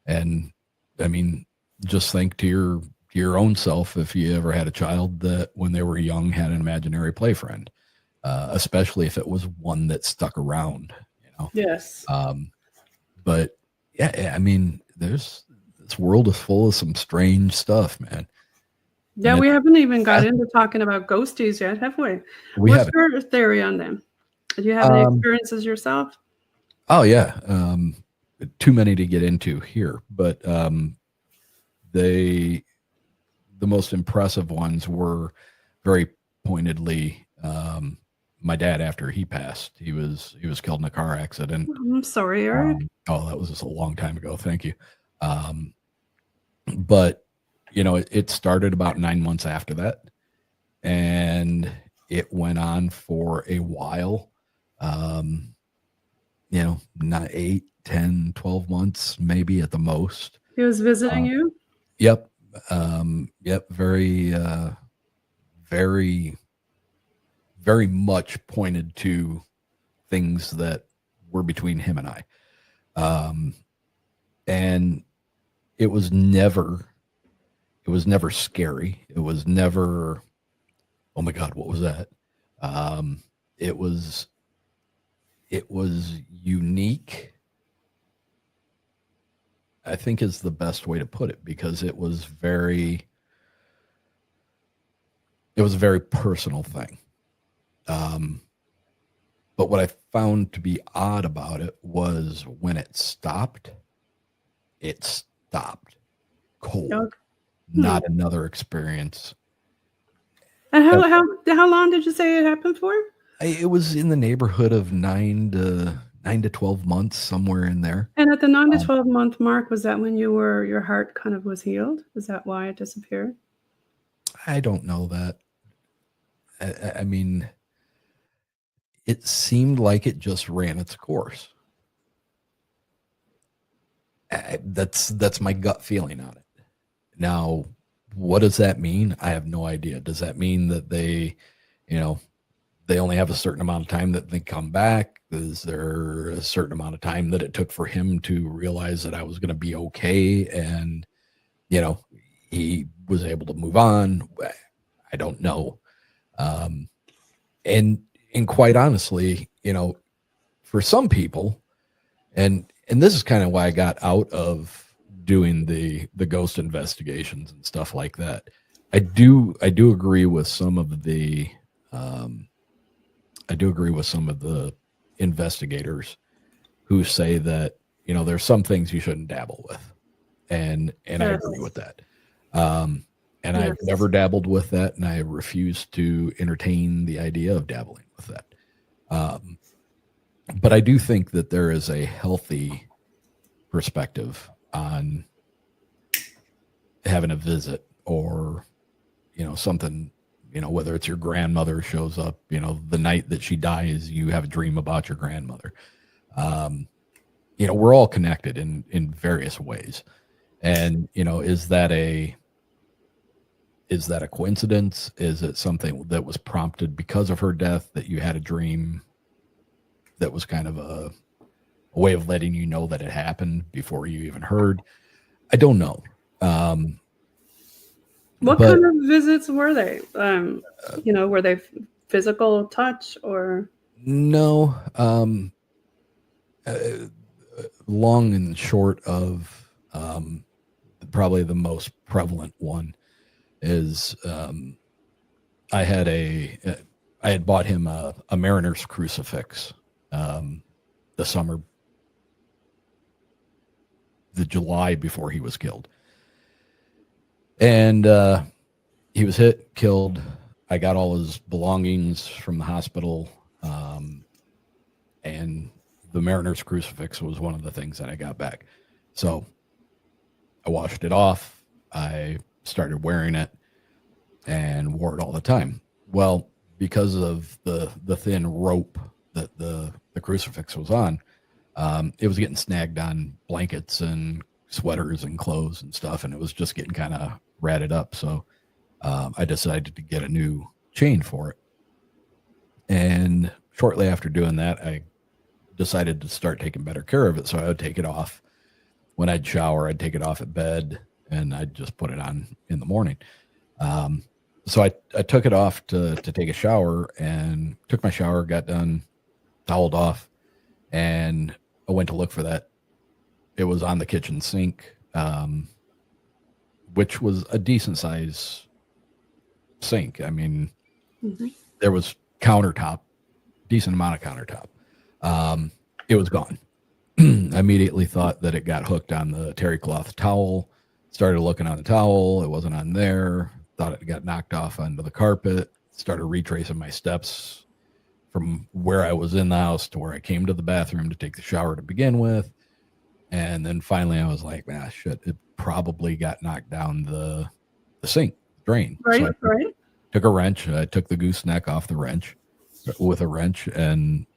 And I mean, just think to your own self, if you ever had a child that when they were young had an imaginary play friend, especially if it was one that stuck around, Yes. But yeah, I mean, this world is full of some strange stuff, man. Yeah, we haven't even got into talking about ghosties yet, have we? What's your theory on them? Do you have any experiences yourself? Oh yeah, too many to get into here, but the most impressive ones were very pointedly my dad. After he passed, he was killed in a car accident. I'm sorry, Eric. That was just a long time ago. Thank you. But it started about 9 months after that, and it went on for a while. Not 8, 10, 12 months, maybe at the most. He was visiting you? Yep. Yep. Very, very, very much pointed to things that were between him and I. And it was never scary. It was never, oh my God, what was that? It was unique, I think is the best way to put it, because it was a very personal thing. But what I found to be odd about it was when it stopped cold. Not another experience. And how long did you say it happened for? It was in the neighborhood of 9 to 12 months, somewhere in there. And at the 9 to 12 month mark, was that when your heart kind of was healed? Is that why it disappeared? I don't know that. I mean, it seemed like it just ran its course. That's my gut feeling on it. Now, what does that mean? I have no idea. Does that mean that they only have a certain amount of time that they come back? Is there a certain amount of time that it took for him to realize that I was going to be okay, and he was able to move on? I don't know. And quite honestly, for some people, and this is kind of why I got out of doing the ghost investigations and stuff like that. I do agree with some of the investigators who say that there's some things you shouldn't dabble with, and I agree with that. And I've never dabbled with that, and I refuse to entertain the idea of dabbling with that. But I do think that there is a healthy perspective on having a visit, or something, whether it's your grandmother shows up, the night that she dies, you have a dream about your grandmother. We're all connected in various ways. And is that a coincidence? Is it something that was prompted because of her death, that you had a dream that was kind of a way of letting you know that it happened before you even heard? I don't know. What But kind of visits were they? Were they physical touch or? no, long and short of probably the most prevalent one is I had bought him a Mariner's crucifix the July before he was killed. And he was hit, killed. I got all his belongings from the hospital. And the Mariner's crucifix was one of the things that I got back. So I washed it off. I started wearing it and wore it all the time. Well, because of the thin rope that the crucifix was on, it was getting snagged on blankets and sweaters and clothes and stuff, and it was just getting kind of ratted up. So I decided to get a new chain for it. And shortly after doing that, I decided to start taking better care of it. So I would take it off when I'd shower. I'd take it off at bed, and I'd just put it on in the morning. So I took it off to take a shower, and took my shower, got done, toweled off, and I went to look for that. It was on the kitchen sink, which was a decent size sink. I mean, there was countertop, decent amount of countertop. It was gone. I immediately thought that it got hooked on the terry cloth towel. Started looking on the towel. It wasn't on there. Thought it got knocked off onto the carpet. Started retracing my steps from where I was in the house to where I came to the bathroom to take the shower to begin with. And then finally I was like, shit, it probably got knocked down the sink drain. Right, so right. Took a wrench. I took the gooseneck off the wrench with a wrench, and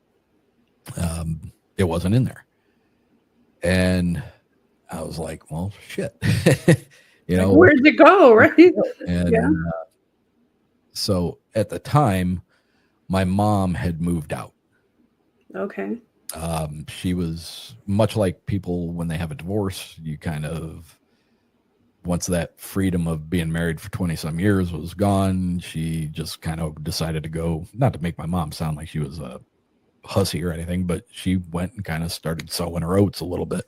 it wasn't in there. And I was like, well, shit. Where'd it go, right? And so at the time, my mom had moved out. Okay. She was much like people when they have a divorce, you kind of, once that freedom of being married for 20 some years was gone, she just kind of decided to go, not to make my mom sound like she was a hussy or anything, but she went and kind of started sowing her oats a little bit.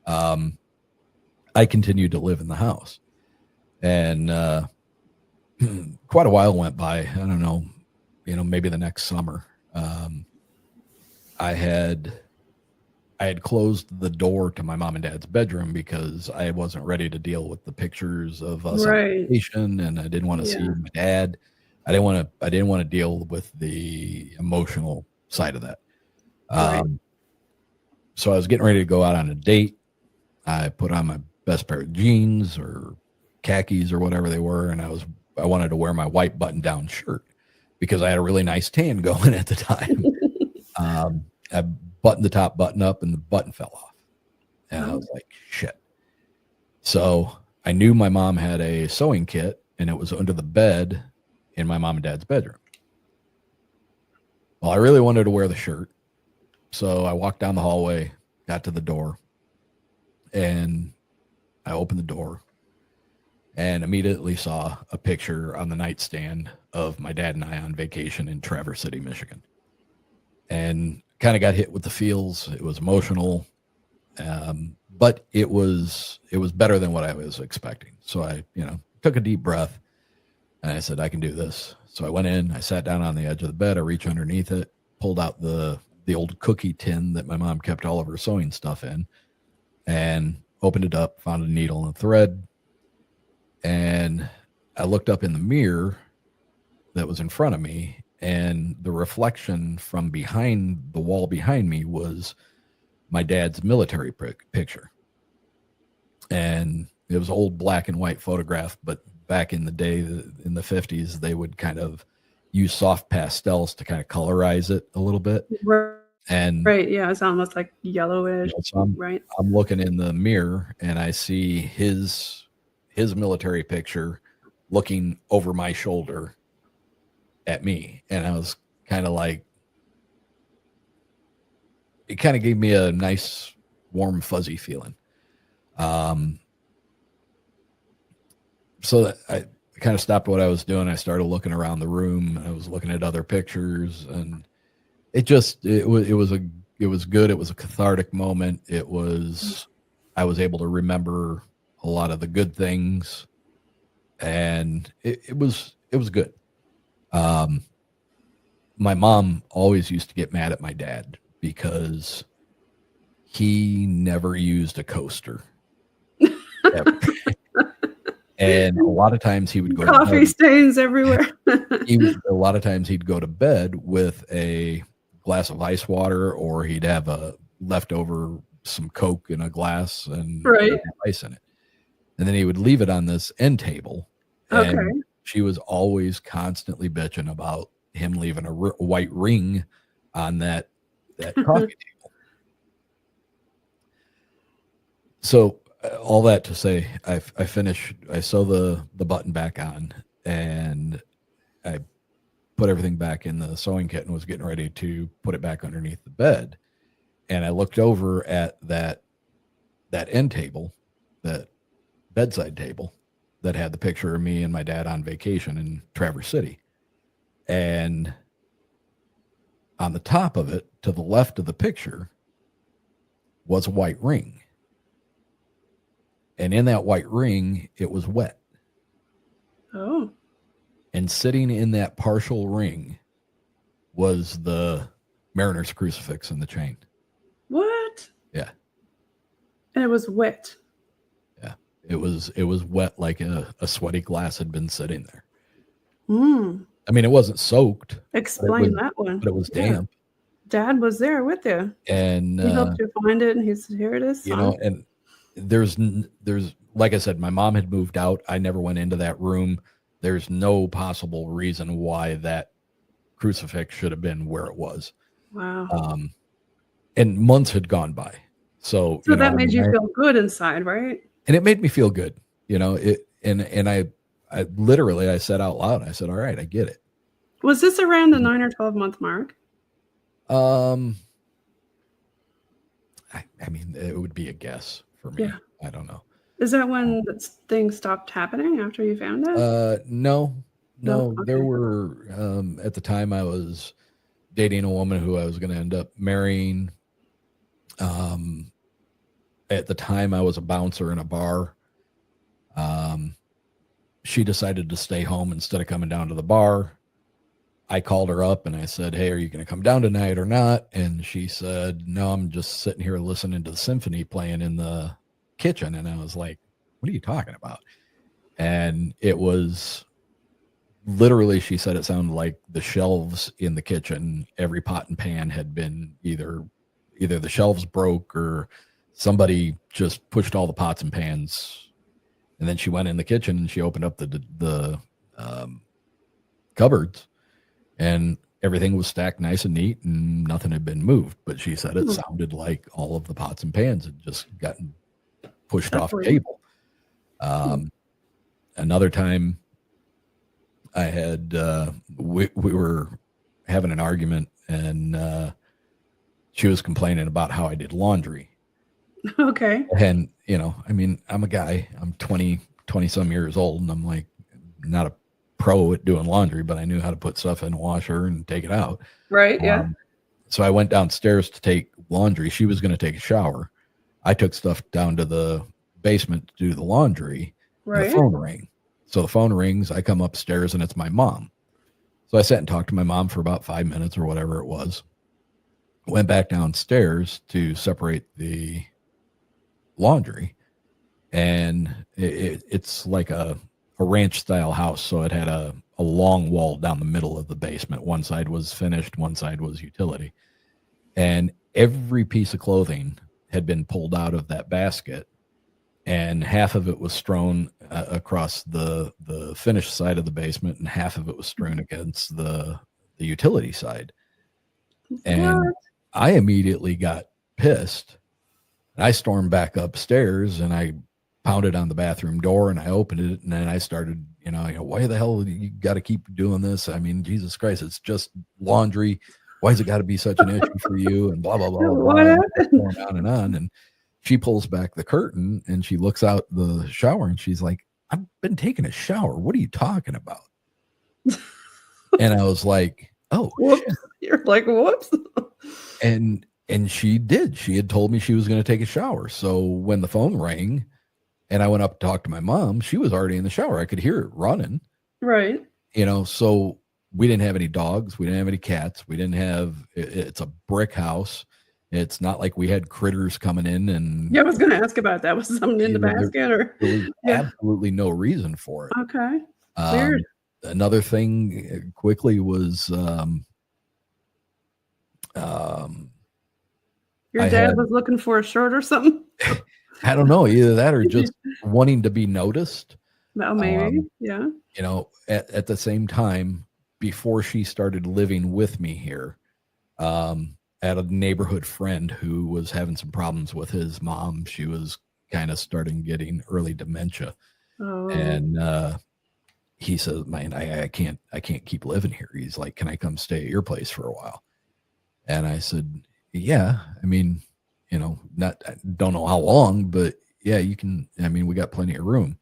I continued to live in the house, and quite a while went by. I don't know, maybe the next summer, I had closed the door to my mom and dad's bedroom because I wasn't ready to deal with the pictures of us on vacation, and I didn't want to see my dad. I didn't want to deal with the emotional side of that. So I was getting ready to go out on a date. I put on my best pair of jeans or khakis or whatever they were, and I wanted to wear my white button-down shirt because I had a really nice tan going at the time. I buttoned the top button up, and the button fell off, and I was like, shit. So I knew my mom had a sewing kit, and it was under the bed in my mom and dad's bedroom. Well, I really wanted to wear the shirt, so I walked down the hallway, got to the door, and I opened the door and immediately saw a picture on the nightstand of my dad and I on vacation in Traverse City, Michigan, and kind of got hit with the feels. It was emotional, but it was better than what I was expecting. So I, took a deep breath, and I said, I can do this. So I went in, I sat down on the edge of the bed, I reached underneath it, pulled out the old cookie tin that my mom kept all of her sewing stuff in, and opened it up, found a needle and a thread. And I looked up in the mirror that was in front of me, and the reflection from behind the wall behind me was my dad's military picture. And it was an old black and white photograph, but back in the day, in the 50s, they would kind of use soft pastels to kind of colorize it a little bit. And yeah, it's almost like yellowish. So I'm looking in the mirror, and I see his military picture looking over my shoulder at me, and I was kind of like, it kind of gave me a nice, warm, fuzzy feeling. So that I kind of stopped what I was doing. I started looking around the room. I was looking at other pictures, and it was good. It was a cathartic moment. I was able to remember a lot of the good things, and it was good. My mom always used to get mad at my dad because he never used a coaster. Ever. And a lot of times he would go coffee to bed, stains everywhere. a lot of times he'd go to bed with a glass of ice water, or he'd have a leftover some Coke in a glass and ice in it. And then he would leave it on this end table. And she was always constantly bitching about him leaving a white ring on that coffee table. So all that to say, I sew the button back on, and I put everything back in the sewing kit and was getting ready to put it back underneath the bed. And I looked over at that end table, that bedside table that had the picture of me and my dad on vacation in Traverse City. And on the top of it, to the left of the picture, was a white ring. And in that white ring, it was wet. Oh. And sitting in that partial ring was the Mariner's crucifix and the chain. What? Yeah. And it was wet. Yeah. It was wet, like a sweaty glass had been sitting there. Mm. I mean, it wasn't soaked. Explain that one. But it was damp. Dad was there with you. And he helped you find it, and he said, here it is. You know, and there's like I said, my mom had moved out. I never went into that room. There's no possible reason why that crucifix should have been where it was. Wow. And months had gone by. So that made you feel good inside, right? And it made me feel good, and I literally, I said out loud, I said, all right, I get it. Was this around the 9 or 12 month mark? I mean, it would be a guess for me. Yeah. I don't know. Is that when things stopped happening after you found it? No. Okay. There were, at the time I was dating a woman who I was going to end up marrying. At the time I was a bouncer in a bar. She decided to stay home instead of coming down to the bar. I called her up and I said, hey, are you going to come down tonight or not? And she said, no, I'm just sitting here listening to the symphony playing in the kitchen. And I was like, what are you talking about? And it was literally, she said it sounded like the shelves in the kitchen, every pot and pan had been either the shelves broke or somebody just pushed all the pots and pans. And then she went in the kitchen and she opened up the cupboards, and everything was stacked nice and neat and nothing had been moved. But she said it sounded like all of the pots and pans had just gotten pushed off the table. Another time I had, we were having an argument, and she was complaining about how I did laundry. Okay. And, I mean, I'm a guy, I'm 20 some years old, and I'm like, not a pro at doing laundry, but I knew how to put stuff in a washer and take it out. Right. Yeah. So I went downstairs to take laundry. She was going to take a shower. I took stuff down to the basement to do the laundry. Right. The phone rang. So the phone rings. I come upstairs and it's my mom. So I sat and talked to my mom for about 5 minutes or whatever it was. Went back downstairs to separate the laundry. And it's like a ranch style house. So it had a long wall down the middle of the basement. One side was finished, one side was utility. And every piece of clothing had been pulled out of that basket, and half of it was strewn across the finished side of the basement, and half of it was strewn against the utility side. And what? I immediately got pissed. I stormed back upstairs and I pounded on the bathroom door and I opened it, and then I started, why the hell you got to keep doing this? I mean, Jesus Christ, it's just laundry. Why has it got to be such an issue for you? And blah, blah, blah, blah, blah. On and on. And she pulls back the curtain and she looks out the shower and she's like, I've been taking a shower. What are you talking about? And I was like, oh, Whoops. shit. You're like, whoops. And she did. She had told me she was going to take a shower. So when the phone rang and I went up to talk to my mom, she was already in the shower. I could hear it running. Right. So we didn't have any dogs. We didn't have any cats. We didn't have, it's a brick house. It's not like we had critters coming in and. Yeah, I was going to ask about that. Was something in the basket or? There was absolutely no reason for it. Okay. Weird. Another thing quickly was, your dad was looking for a shirt or something? I don't know, either that or just wanting to be noticed. Well, maybe. Yeah. At the same time, before she started living with me here, at a neighborhood friend who was having some problems with his mom, she was kind of starting getting early dementia. Oh. And he says, man, I can't keep living here. He's like, can I come stay at your place for a while? And I said, yeah, I mean, I don't know how long, but yeah, you can. I mean, we got plenty of room.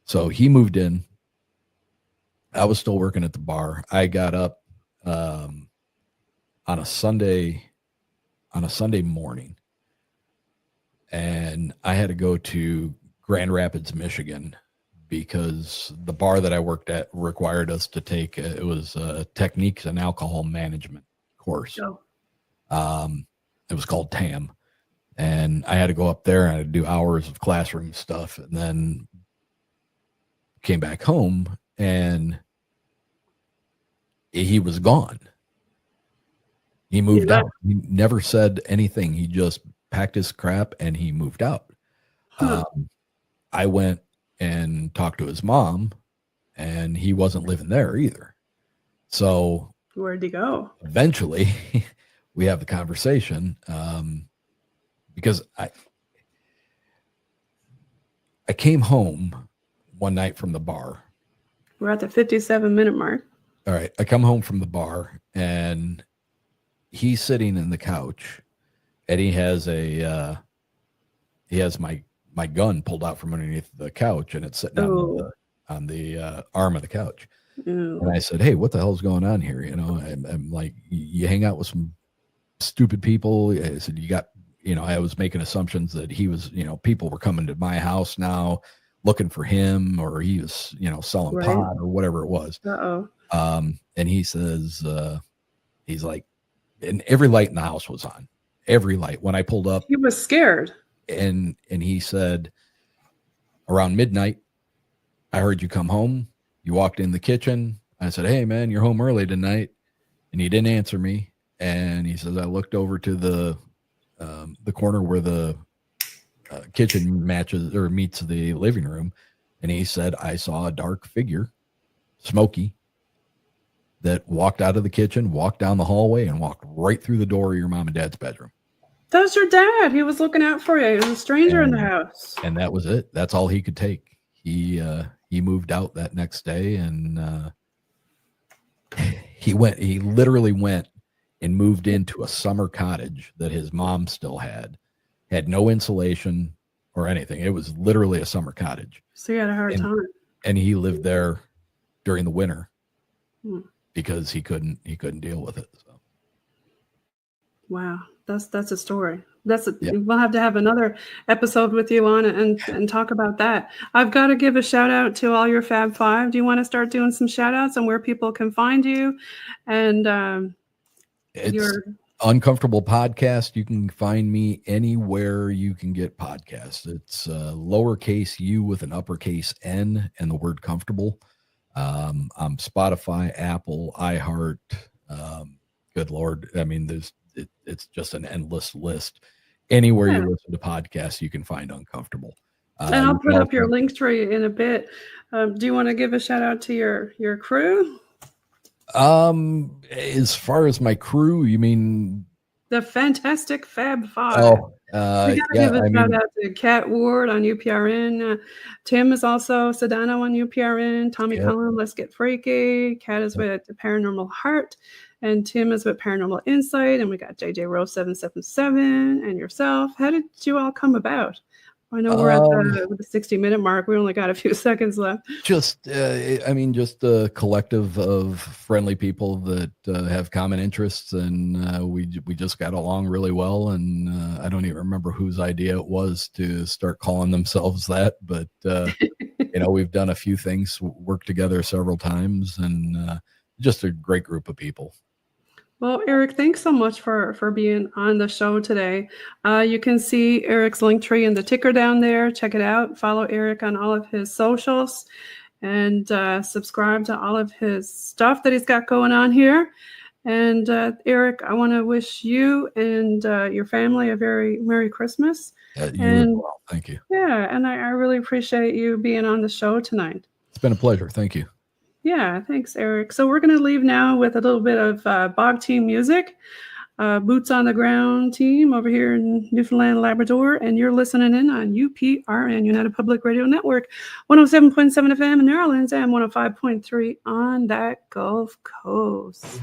So he moved in. I was still working at the bar. I got up on a Sunday morning, and I had to go to Grand Rapids, Michigan, because the bar that I worked at required us to take it was a techniques and alcohol management course. Oh. It was called TAM. And I had to go up there and I had to do hours of classroom stuff, and then came back home and he was gone. He moved out. He never said anything. He just packed his crap and he moved out. Huh. I went and talked to his mom, and he wasn't living there either. So where'd he go? Eventually we have the conversation, because I came home one night from the bar. We're at the 57-minute mark. All right. I come home from the bar and he's sitting in the couch, and he has my gun pulled out from underneath the couch, and it's sitting on the arm of the couch. Ooh. And I said, hey, what the hell's going on here? I'm like, you hang out with some stupid people. I said, I was making assumptions that he was, people were coming to my house now looking for him, or he was, selling pot or whatever it was. Uh-oh. And he says, he's like, and every light in the house was on. Every light. When I pulled up. He was scared. And he said, around midnight, I heard you come home. You walked in the kitchen. I said, hey, man, you're home early tonight. And he didn't answer me. And he says, I looked over to the corner where the kitchen meets the living room. And he said, I saw a dark figure, smoky, that walked out of the kitchen, walked down the hallway, and walked right through the door of your mom and dad's bedroom. That was your dad. He was looking out for you. He was a stranger in the house. And that was it. That's all he could take. He moved out that next day, and he literally went and moved into a summer cottage that his mom still had no insulation or anything. It was literally a summer cottage. So he had a hard time. And he lived there during the winter because he couldn't deal with it. So. Wow. That's a story. We'll have to have another episode with you on it and talk about that. I've got to give a shout out to all your Fab-5. Do you want to start doing some shout outs on where people can find you? And it's Uncomfortable Podcast. You can find me anywhere you can get podcasts. It's lowercase u with an uppercase N and the word comfortable. I'm Spotify, Apple, iHeart. Good Lord. I mean, it's just an endless list. Anywhere you listen to podcasts, you can find Uncomfortable. And I'll put up your link tree in a bit. Do you want to give a shout out to your crew? As far as my crew, you mean the fantastic Fab-5? Oh, we gotta give a shout out to Kat Ward on UPRN. Tim is also Sudano on UPRN. Tommy Cullum, Let's Get Freaky. Kat is with Paranormal Heart, and Tim is with Paranormal Insight. And we got JJRose777 and yourself. How did you all come about? I know we're at the 60-minute mark. We only got a few seconds left. Just a collective of friendly people that have common interests, and we just got along really well. And I don't even remember whose idea it was to start calling themselves that, but we've done a few things, worked together several times, and just a great group of people. Well, Erick, thanks so much for being on the show today. You can see Erick's link tree in the ticker down there. Check it out. Follow Erick on all of his socials and subscribe to all of his stuff that he's got going on here. And Erick, I want to wish you and your family a very Merry Christmas. You as well. Thank you. Yeah, and I really appreciate you being on the show tonight. It's been a pleasure. Thank you. Yeah, thanks, Erick. So we're going to leave now with a little bit of Bog Team music, Boots on the Ground team over here in Newfoundland, Labrador, and you're listening in on UPRN, United Public Radio Network, 107.7 FM in New Orleans and 105.3 on that Gulf Coast.